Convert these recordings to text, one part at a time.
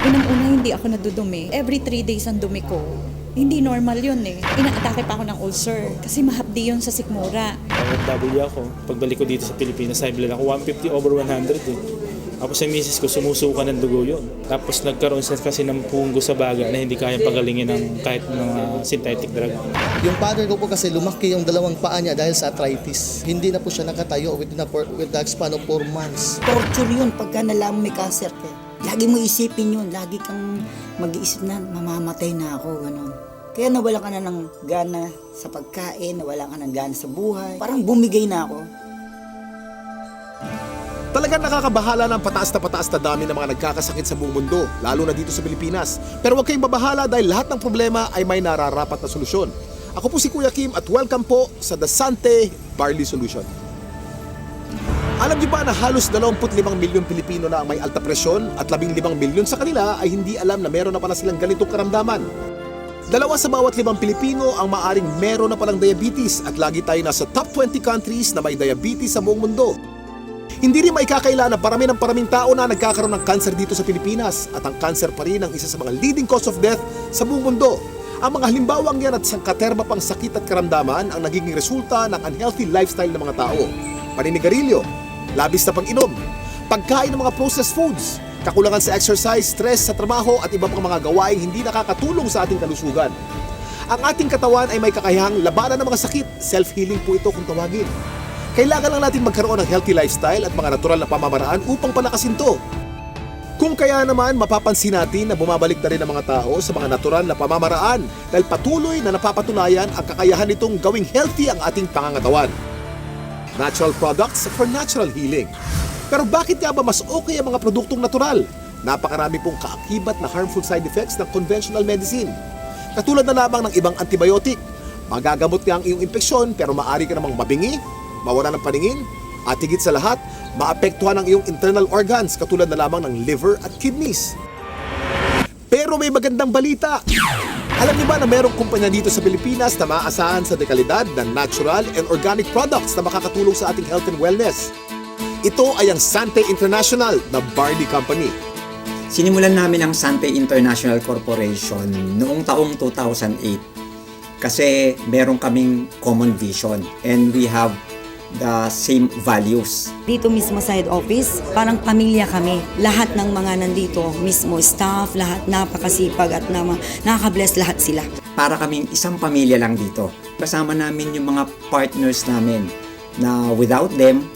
Unang-una, hindi ako nadudumi. Every 3 days ang dumi ko. Hindi normal yun eh. Inaatake pa ako ng ulcer kasi mahapdi yun sa sikmura. OFW ako. Pagbalik ko dito sa Pilipinas, high blood ako 150/100 eh. Tapos sa misis ko, sumusuka ng dugo yun. Tapos nagkaroon siya kasi ng punggo sa baga na hindi kayang pagalingin ng kahit mga synthetic drug. Yung father ko po kasi lumaki yung dalawang paa niya dahil sa arthritis. Hindi na po siya nakatayo with the span of 4 months. Torture yun pagka nalaman may cancer ka. Lagi mo isipin yun, lagi kang mag-iisip na mamamatay na ako, gano'n. Kaya nawala ka na ng gana sa pagkain, nawala ka ng gana sa buhay. Parang bumigay na ako. Talagang nakakabahala ng pataas na dami ng mga nagkakasakit sa buong mundo, lalo na dito sa Pilipinas. Pero huwag kayong babahala dahil lahat ng problema ay may nararapat na solusyon. Ako po si Kuya Kim at welcome po sa The Sante Barley Solution. Alam niyo ba na halos 25 milyon Pilipino na ang may alta presyon at 15 milyon sa kanila ay hindi alam na meron na pala silang ganitong karamdaman? 2 sa bawat 5 Pilipino ang maaring meron na palang diabetes at lagi tayo nasa top 20 countries na may diabetes sa buong mundo. Hindi rin maikakaila na paraming tao na nagkakaroon ng cancer dito sa Pilipinas at ang cancer pa rin ang isa sa mga leading cause of death sa buong mundo. Ang mga halimbawang yan at sangkaterma pang sakit at karamdaman ang nagiging resulta ng unhealthy lifestyle ng mga tao. Paninigarilyo, labis na pang-inom, pagkain ng mga processed foods, kakulangan sa exercise, stress sa trabaho at iba pang mga gawaing hindi nakakatulong sa ating kalusugan. Ang ating katawan ay may kakayahang labanan ng mga sakit. Self-healing po ito kung tawagin. Kailangan lang natin magkaroon ng healthy lifestyle at mga natural na pamamaraan upang palakasin to. Kung kaya naman, mapapansin natin na bumabalik na rin ang mga tao sa mga natural na pamamaraan dahil patuloy na napapatunayan ang kakayahan nitong gawing healthy ang ating pangangatawan. Natural products for natural healing. Pero bakit nga ba mas okay ang mga produktong natural? Napakarami pong kaakibat na harmful side effects ng conventional medicine. Katulad na lamang ng ibang antibiotic. Magagamot nga ang iyong impeksyon pero maaari ka namang mabingi, mawala ng paningin, at higit sa lahat, maapektuhan ang iyong internal organs katulad na lamang ng liver at kidneys. Pero may magandang balita! Alam niyo ba na mayroong kumpanya dito sa Pilipinas na maaasahan sa dekalidad ng natural and organic products na makakatulong sa ating health and wellness? Ito ay ang Sante International na barley company. Sinimulan namin ang Sante International Corporation noong taong 2008 kasi meron kaming common vision and we have the same values. Dito mismo sa head office, parang pamilya kami. Lahat ng mga nandito, mismo staff, lahat napakasipag at nakaka-bless lahat sila. Para kaming isang pamilya lang dito. Kasama namin yung mga partners namin na without them,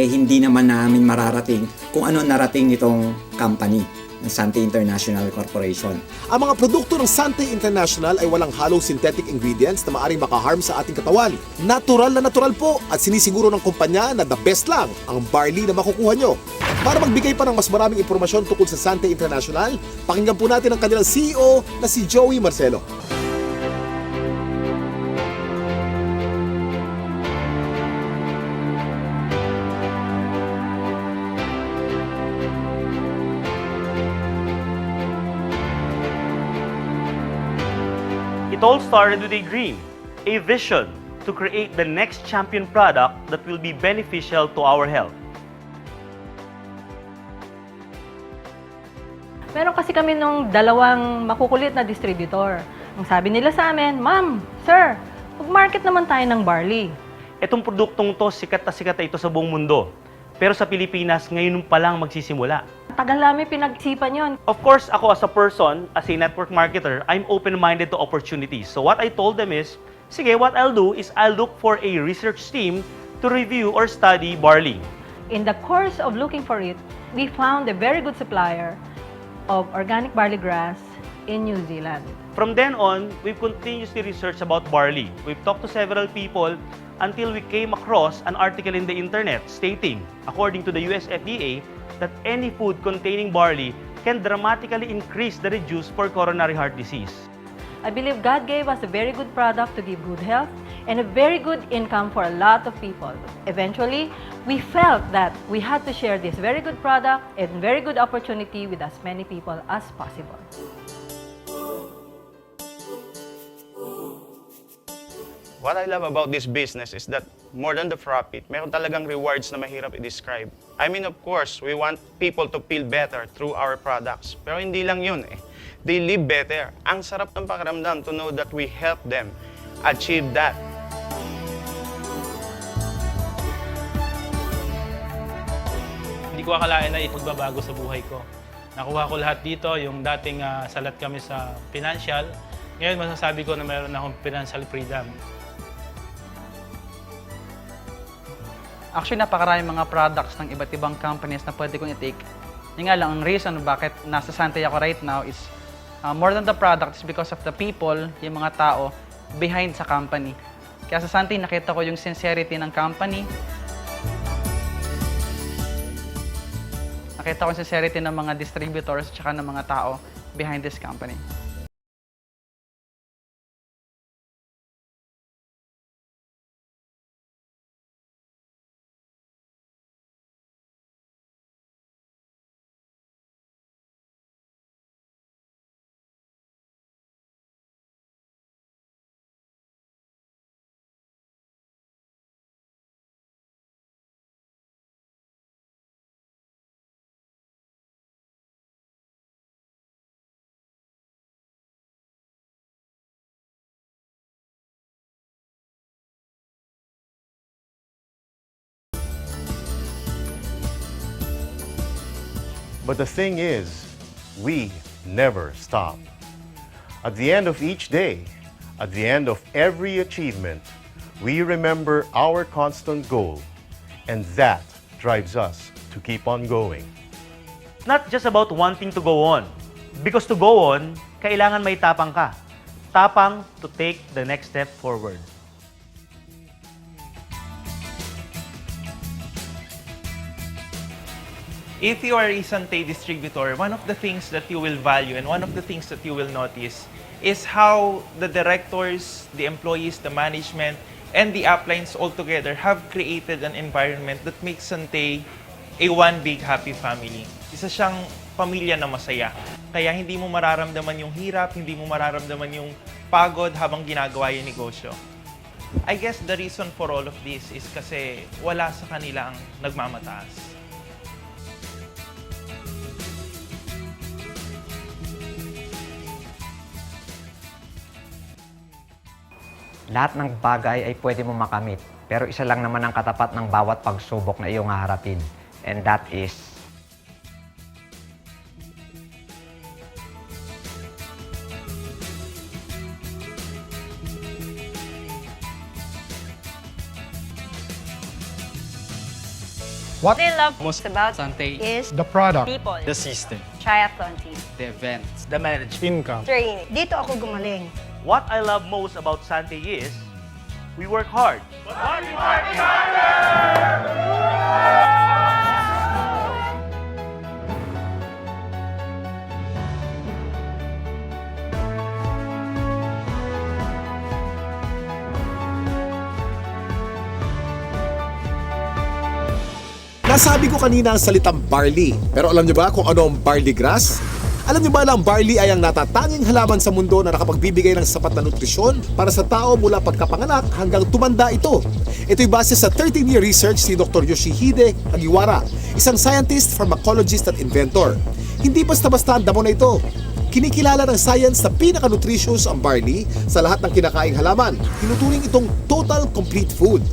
hindi naman namin mararating kung ano narating nitong company ng Sante International Corporation. Ang mga produkto ng Sante International ay walang halong synthetic ingredients na maaaring makaharm sa ating katawan. Natural na natural po at sinisiguro ng kumpanya na the best lang ang barley na makukuha nyo. Para magbigay pa ng mas maraming impormasyon tungkol sa Sante International, pakinggan po natin ang kanilang CEO na si Joey Marcelo. It all started with a dream, a vision to create the next champion product that will be beneficial to our health. Meron kasi kami nung dalawang makukulit na distributor. Ang sabi nila sa amin, Ma'am, Sir, mag-market naman tayo ng barley. Itong produktong to, sikat na ito sa buong mundo. Pero sa Pilipinas, ngayon pa lang magsisimula. Tagal namin pinag-isipan yon. Of course, ako as a person, as a network marketer, I'm open-minded to opportunities. So what I told them is, sige, what I'll do is I'll look for a research team to review or study barley. In the course of looking for it, we found a very good supplier of organic barley grass in New Zealand. From then on, we've continuously researched about barley. We've talked to several people until we came across an article in the internet stating, according to the US FDA, that any food containing barley can dramatically increase the reduce for coronary heart disease. I believe God gave us a very good product to give good health and a very good income for a lot of people. Eventually, we felt that we had to share this very good product and very good opportunity with as many people as possible. What I love about this business is that more than the profit, meron talagang rewards na mahirap i-describe. I mean, of course, we want people to feel better through our products. Pero hindi lang yun eh. They live better. Ang sarap ng pakiramdam to know that we help them achieve that. Hindi ko akalain na ipagbabago sa buhay ko. Nakuha ko lahat dito, yung dating salat kami sa financial. Ngayon masasabi ko na meron akong financial freedom. Actually, napakaraming mga products ng iba't ibang companies na pwede kong i-take. Yung nga lang, ang reason bakit nasa Santay ako right now is more than the product is because of the people, yung mga tao behind sa company. Kaya sa Santay, nakita ko yung sincerity ng company. Nakita ko yung sincerity ng mga distributors at ng mga tao behind this company. But the thing is, we never stop. At the end of each day, at the end of every achievement, we remember our constant goal, and that drives us to keep on going. Not just about wanting to go on. Because to go on, kailangan may tapang ka. Tapang to take the next step forward. If you are a Santay distributor, one of the things that you will value and one of the things that you will notice is how the directors, the employees, the management, and the uplines all together have created an environment that makes Santay a one big happy family. Isa siyang pamilya na masaya. Kaya hindi mo mararamdaman yung hirap, hindi mo mararamdaman yung pagod habang ginagawa yung negosyo. I guess the reason for all of this is kasi wala sa kanila ang nagmamataas. Lahat ng bagay ay pwede mo makamit. Pero isa lang naman ang katapat ng bawat pagsubok na iyong haharapin. And that is What I love most about Santay is the product, people, the system, triathlon team, the events, The management. income. training. Dito ako gumaling. What I love most about Santay is, we work hard. Nasabi ko kanina ang salitang barley. Pero alam niyo ba kung ano ang barley grass? Alam niyo ba na ang barley ay ang natatanging halaman sa mundo na nakapagbibigay ng sapat na nutrisyon para sa tao mula pagkapanganak hanggang tumanda ito? Ito'y base sa 13-year research ni Dr. Yoshihide Hagiwara, isang scientist, pharmacologist at inventor. Hindi basta-basta ang damo na ito. Kinikilala ng science na pinaka-nutritious ang barley sa lahat ng kinakaing halaman. Tinuturing itong total complete food.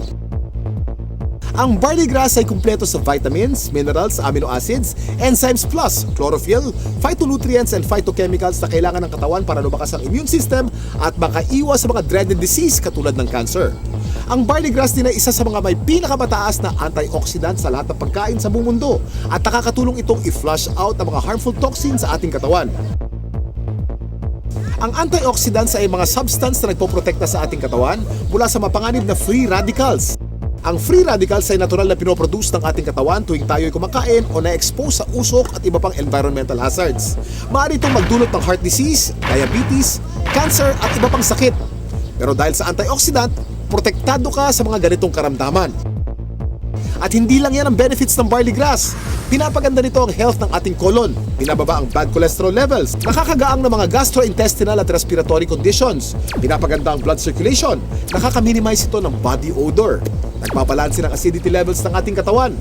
Ang barley grass ay kumpleto sa vitamins, minerals, amino acids, enzymes plus chlorophyll, phytonutrients and phytochemicals na kailangan ng katawan para lumakas ang immune system at makaiwas sa mga dreaded disease katulad ng cancer. Ang barley grass din ay isa sa mga may pinakamataas na antioxidant sa lahat ng pagkain sa buong mundo at nakakatulong itong i-flush out ang mga harmful toxins sa ating katawan. Ang antioxidants ay mga substance na nagpoprotekta sa ating katawan mula sa mapanganib na free radicals. Ang free radicals ay natural na pinoproduce ng ating katawan tuwing tayo'y kumakain o na-expose sa usok at iba pang environmental hazards. Maaari itong magdulot ng heart disease, diabetes, cancer at iba pang sakit. Pero dahil sa antioxidant, protektado ka sa mga ganitong karamdaman. At hindi lang yan ang benefits ng barley grass. Pinapaganda nito ang health ng ating colon, pinababa ang bad cholesterol levels, nakakagaang ng mga gastrointestinal at respiratory conditions, pinapaganda ang blood circulation, nakaka-minimize ito ng body odor, nagpapalansin ang acidity levels ng ating katawan,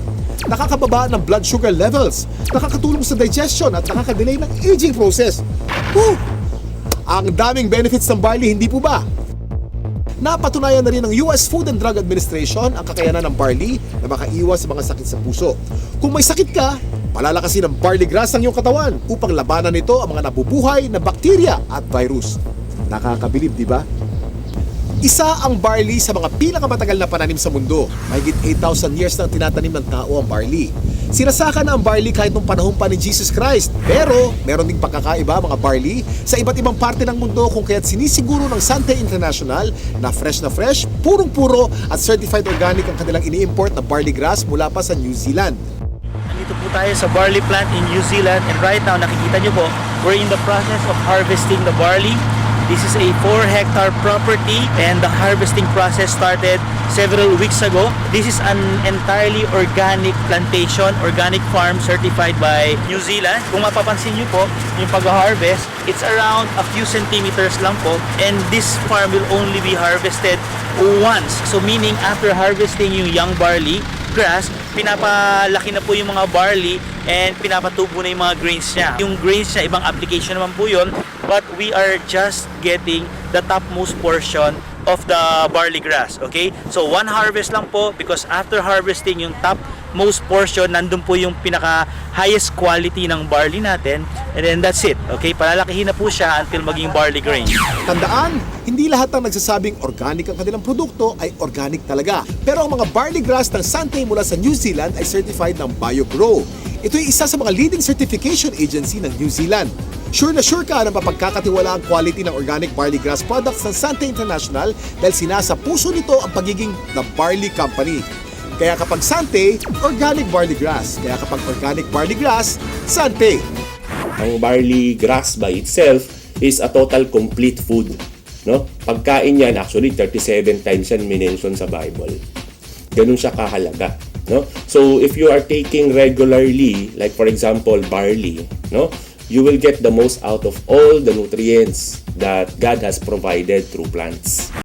nakakababa ng blood sugar levels, nakakatulong sa digestion at nakakadelay ng aging process. Woo! Ang daming benefits ng barley, hindi po ba? Napatunayan na rin ng US Food and Drug Administration ang kakayanan ng barley na makaiwas sa mga sakit sa puso. Kung may sakit ka, palalakasin ng barley grass ang iyong katawan upang labanan nito ang mga nabubuhay na bakterya at virus. Nakakabilib, di ba? Isa ang barley sa mga pinakamatagal na pananim sa mundo. Mahigit 8,000 years nang tinatanim ng tao ang barley. Sinasaka na ang barley kahit nung panahon pa ni Jesus Christ. Pero meron ding pagkakaiba mga barley sa iba't ibang parte ng mundo kung kaya't sinisiguro ng Sante International na fresh, purong-puro at certified organic ang kanilang ini-import na barley grass mula pa sa New Zealand. Nandito po tayo sa barley plant in New Zealand and right now nakikita nyo po, we're in the process of harvesting the barley. This is a 4-hectare property and the harvesting process started several weeks ago. This is an entirely organic plantation, organic farm certified by New Zealand. Kung mapapansin nyo po, yung pag-harvest, it's around a few centimeters lang po and this farm will only be harvested once. So meaning after harvesting yung young barley grass, pinapalaki na po yung mga barley and pinapatubo na yung mga grains niya. Yung grains niya, ibang application naman po yun, but we are just getting the topmost portion of the barley grass, okay? So one harvest lang po because after harvesting yung topmost portion, nandun po yung pinaka highest quality ng barley natin and then that's it, okay? Palalakihin na po siya until maging barley grain. Tandaan, hindi lahat ng nagsasabing organic ang kanilang produkto ay organic talaga. Pero ang mga barley grass ng Sante mula sa New Zealand ay certified ng BioGrow. Ito ay isa sa mga leading certification agency ng New Zealand. Sure na sure ka na mapagkakatiwala ang quality ng organic barley grass products ng Sante International dahil sinasa puso nito ang pagiging The Barley Company. Kaya kapag Sante, organic barley grass. Kaya kapag organic barley grass, Sante. Ang barley grass by itself is a total complete food. No? Pagkain yan, actually 37 times yan minention sa Bible. Ganun siya kahalaga. No? So if you are taking regularly, like for example barley, no, you will get the most out of all the nutrients that God has provided through plants.